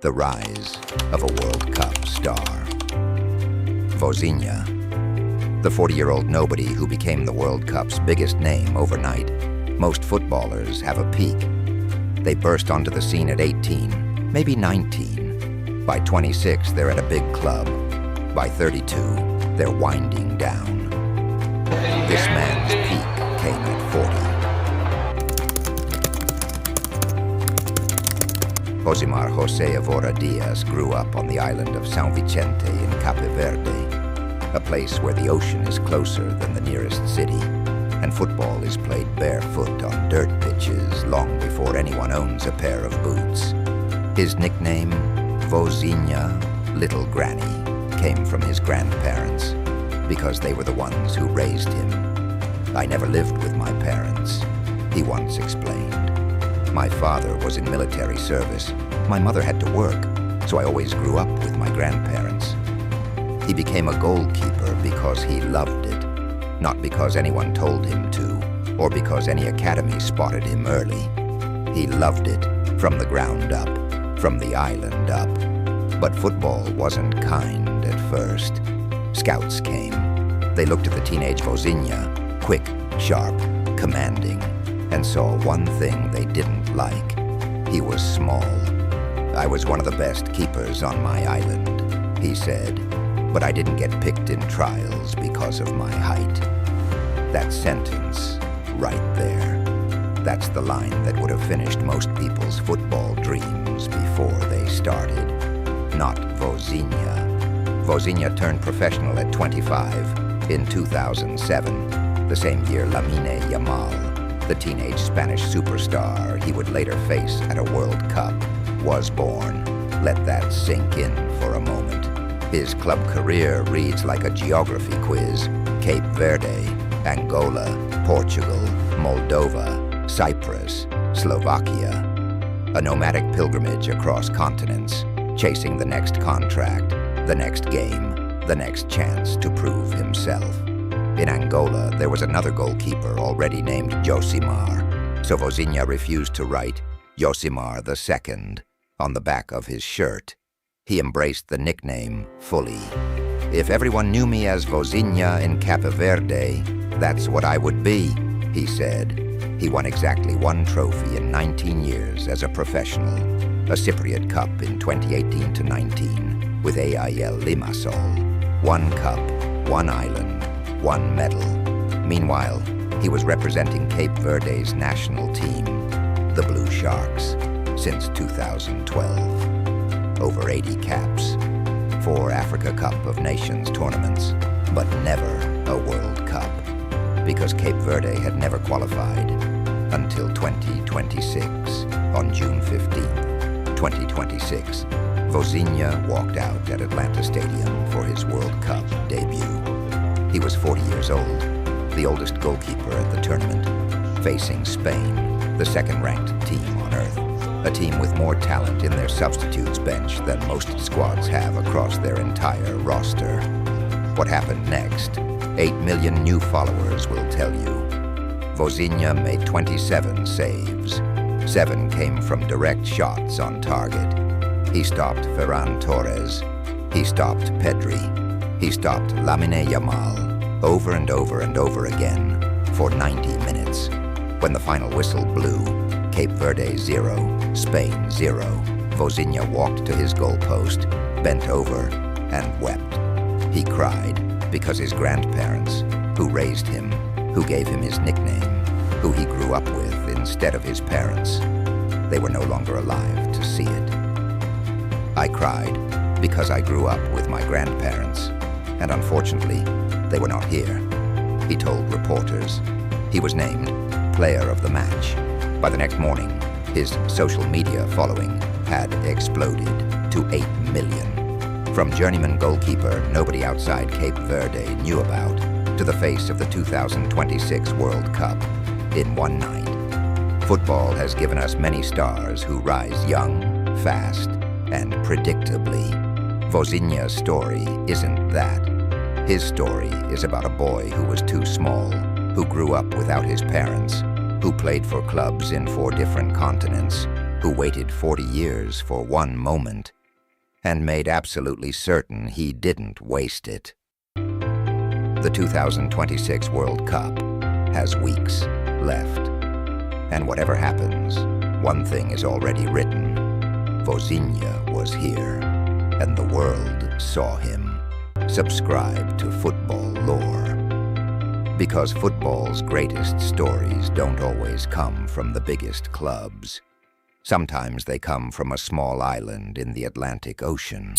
The rise of a World Cup star. Vozinha, the 40-year-old nobody who became the World Cup's biggest name overnight. Most footballers have a peak. They burst onto the scene at 18, maybe 19. By 26, they're at a big club. By 32, they're winding down. This man's peak came at 40. Josimar José Evora Diaz grew up on the island of São Vicente in Cape Verde, a place where the ocean is closer than the nearest city, and football is played barefoot on dirt pitches long before anyone owns a pair of boots. His nickname, Vozinha, Little Granny, came from his grandparents, because they were the ones who raised him. I never lived with my parents, he once explained. My father was in military service. My mother had to work, so I always grew up with my grandparents. He became a goalkeeper because he loved it, not because anyone told him to, or because any academy spotted him early. He loved it from the ground up, from the island up. But football wasn't kind at first. Scouts came. They looked at the teenage Vozinha, quick, sharp, commanding, and saw one thing they didn't like. He was small. I was one of the best keepers on my island, he said, but I didn't get picked in trials because of my height. That sentence, right there, that's the line that would have finished most people's football dreams before they started. Not Vozinha. Vozinha turned professional at 25 in 2007, the same year Lamine Yamal, the teenage Spanish superstar he would later face at a World Cup, was born. Let that sink in for a moment. His club career reads like a geography quiz. Cape Verde, Angola, Portugal, Moldova, Cyprus, Slovakia. A nomadic pilgrimage across continents, chasing the next contract, the next game, the next chance to prove himself. In Angola, there was another goalkeeper already named Josimar, so Vozinha refused to write Josimar II on the back of his shirt. He embraced the nickname fully. If everyone knew me as Vozinha in Cape Verde, that's what I would be, he said. He won exactly one trophy in 19 years as a professional, a Cypriot Cup in 2018-19 with AIL Limassol. One cup, one island, one medal. Meanwhile, he was representing Cape Verde's national team, the Blue Sharks, since 2012. Over 80 caps, 4 Africa Cup of Nations tournaments, but never a World Cup, because Cape Verde had never qualified until 2026. On June 15th, 2026, Vozinha walked out at Atlanta Stadium for his World Cup debut. He was 40 years old, the oldest goalkeeper at the tournament, facing Spain, the second-ranked team on earth, a team with more talent in their substitutes bench than most squads have across their entire roster. What happened next? 8 million new followers will tell you. Vozinha made 27 saves. 7 came from direct shots on target. He stopped Ferran Torres. He stopped Pedri. He stopped Lamine Yamal over and over and over again for 90 minutes. When the final whistle blew, Cape Verde 0, Spain 0, Vozinha walked to his goalpost, bent over, and wept. He cried because his grandparents, who raised him, who gave him his nickname, who he grew up with instead of his parents, they were no longer alive to see it. I cried because I grew up with my grandparents, and unfortunately, they were not here, he told reporters. He was named Player of the Match. By the next morning, his social media following had exploded to 8 million. From journeyman goalkeeper nobody outside Cape Verde knew about, to the face of the 2026 World Cup in one night. Football has given us many stars who rise young, fast, and predictably. Vozinha's story isn't that. His story is about a boy who was too small, who grew up without his parents, who played for clubs in 4 different continents, who waited 40 years for one moment and made absolutely certain he didn't waste it. The 2026 World Cup has weeks left. And whatever happens, one thing is already written. Vozinha was here, and the world saw him. Subscribe to Football Lore. Because football's greatest stories don't always come from the biggest clubs. Sometimes they come from a small island in the Atlantic Ocean.